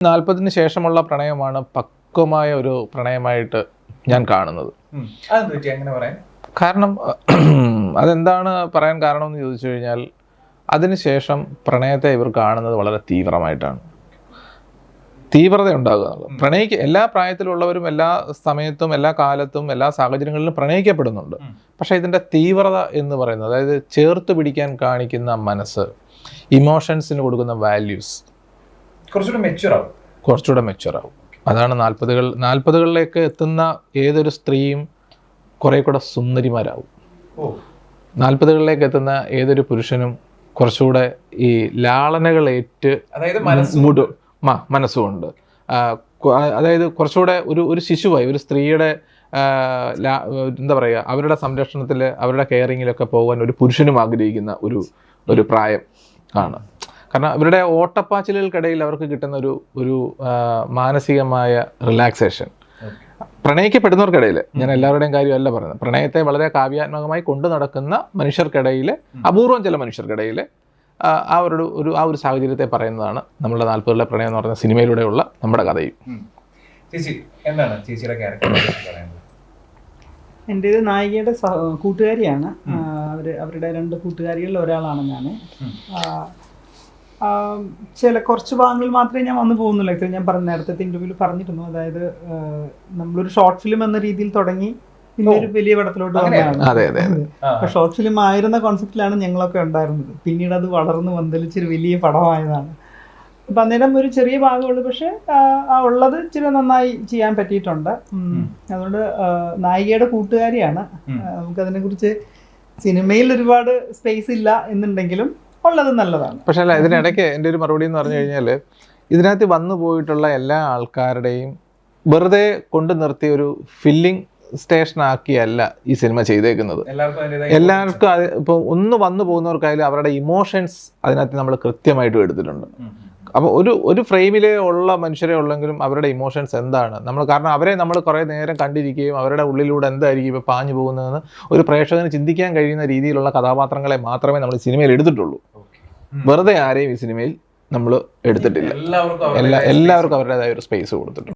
40-ന് ശേഷമുള്ള പ്രണയമാണ് പക്വമായ ഒരു പ്രണയമായിട്ട് ഞാൻ കാണുന്നത്. കാരണം അതെന്താണ് പറയാൻ കാരണം എന്ന് ചോദിച്ചു കഴിഞ്ഞാൽ, അതിനുശേഷം പ്രണയത്തെ ഇവർ കാണുന്നത് വളരെ തീവ്രമായിട്ടാണ്. തീവ്രത ഉണ്ടാകുക എന്നുള്ളത്. എല്ലാ പ്രായത്തിലുള്ളവരും എല്ലാ സമയത്തും എല്ലാ കാലത്തും എല്ലാ സാഹചര്യങ്ങളിലും പ്രണയിക്കപ്പെടുന്നുണ്ട്. പക്ഷെ ഇതിൻ്റെ തീവ്രത എന്ന് പറയുന്നത്, അതായത് ചേർത്ത് പിടിക്കാൻ കാണിക്കുന്ന മനസ്സ്, ഇമോഷൻസിന് കൊടുക്കുന്ന വാല്യൂസ് കുറച്ചുകൂടെ മെച്യൂർ ആവും. അതാണ് 40കളിലേക്ക് എത്തുന്ന ഏതൊരു സ്ത്രീയും കുറെ കൂടെ സുന്ദരിമാരാവും. 40കളിലേക്ക് എത്തുന്ന ഏതൊരു പുരുഷനും കുറച്ചുകൂടെ ഈ ലാളനകളേറ്റ് മനസ്സുകൊണ്ട്, അതായത് കുറച്ചുകൂടെ ഒരു ശിശുവായി, ഒരു സ്ത്രീയുടെ എന്താ പറയുക, അവരുടെ സംരക്ഷണത്തിൽ അവരുടെ കെയറിങ്ങിലൊക്കെ പോകാൻ ഒരു പുരുഷനും ആഗ്രഹിക്കുന്ന ഒരു പ്രായം ആണ്. കാരണം ഇവരുടെ ഓട്ടപ്പാച്ചിലുകൾക്കിടയിൽ അവർക്ക് കിട്ടുന്ന ഒരു മാനസികമായ റിലാക്സേഷൻ, പ്രണയിക്കപ്പെടുന്നവർക്കിടയിൽ, ഞാൻ എല്ലാവരുടെയും കാര്യമല്ല പറയുന്നത്, പ്രണയത്തെ വളരെ കാവ്യാത്മകമായി കൊണ്ടു നടക്കുന്ന മനുഷ്യർക്കിടയിൽ, അപൂർവം ചില മനുഷ്യർക്കിടയിൽ ആ ഒരു സാഹചര്യത്തെ പറയുന്നതാണ് നമ്മളുടെ 40കളിലെ പ്രണയം എന്ന് പറയുന്ന സിനിമയിലൂടെയുള്ള നമ്മുടെ കഥയും. എൻ്റേത് നായികയുടെ കൂട്ടുകാരിയാണ്. അവരുടെ 2 കൂട്ടുകാരികളിൽ ഒരാളാണ് ഞാൻ. കുറച്ച് ഭാഗങ്ങളിൽ മാത്രമേ ഞാൻ വന്നു പോകുന്നുള്ളൂ. ആക്ച്വലി ഞാൻ നേരത്തെ ഇൻ്റർവ്യൂവിൽ പറഞ്ഞിരുന്നു, അതായത് നമ്മളൊരു ഷോർട്ട് ഫിലിം എന്ന രീതിയിൽ തുടങ്ങി പിന്നെ ഒരു വലിയ പടത്തിലോട്ട് വന്നതാണ്. ഷോർട്ട് ഫിലിം ആയിരുന്ന കോൺസെപ്റ്റിലാണ് ഞങ്ങളൊക്കെ ഉണ്ടായിരുന്നത്. പിന്നീട് അത് വളർന്ന് വന്തലിച്ചൊരു വലിയ പടമായതാണ്. അപ്പം അന്നേരം ഒരു ചെറിയ ഭാഗമുള്ളൂ, പക്ഷെ ഉള്ളത് ഇച്ചിരി നന്നായി ചെയ്യാൻ പറ്റിയിട്ടുണ്ട്. അതുകൊണ്ട് നായികയുടെ കൂട്ടുകാരിയാണ്. നമുക്കതിനെക്കുറിച്ച് സിനിമയിൽ ഒരുപാട് സ്പേസ് ഇല്ല എന്നുണ്ടെങ്കിലും ഉള്ളത് നല്ലതാണ്. പക്ഷേ അല്ല, ഇതിനിടയ്ക്ക് എൻ്റെ ഒരു മറുപടി എന്ന് പറഞ്ഞു കഴിഞ്ഞാൽ, ഇതിനകത്ത് വന്നു പോയിട്ടുള്ള എല്ലാ ആൾക്കാരുടെയും വെറുതെ കൊണ്ടു നിർത്തിയ ഒരു ഫില്ലിംഗ് സ്റ്റേഷനാക്കിയല്ല ഈ സിനിമ ചെയ്തേക്കുന്നത്. എല്ലാവർക്കും ഇപ്പോൾ ഒന്ന് വന്നു പോകുന്നവർക്കായാലും അവരുടെ ഇമോഷൻസ് അതിനകത്ത് നമ്മൾ കൃത്യമായിട്ടും എടുത്തിട്ടുണ്ട്. അപ്പോൾ ഒരു ഫ്രെയിമിലെ ഉള്ള മനുഷ്യരെ ഉള്ളെങ്കിലും അവരുടെ ഇമോഷൻസ് എന്താണ് കാരണം അവരെ നമ്മൾ കുറേ നേരം കണ്ടിരിക്കുകയും അവരുടെ ഉള്ളിലൂടെ എന്തായിരിക്കും ഇപ്പോൾ പാഞ്ഞു പോകുന്നതെന്ന് ഒരു പ്രേക്ഷകന് ചിന്തിക്കാൻ കഴിയുന്ന രീതിയിലുള്ള കഥാപാത്രങ്ങളെ മാത്രമേ നമ്മൾ സിനിമയിൽ എടുത്തിട്ടുള്ളൂ. വെറുതെ ആരെയും ഈ സിനിമയിൽ നമ്മൾ എടുത്തിട്ടില്ല. എല്ലാവർക്കും അവരുടേതായ ഒരു സ്പേസ് കൊടുത്തിട്ടുണ്ട്.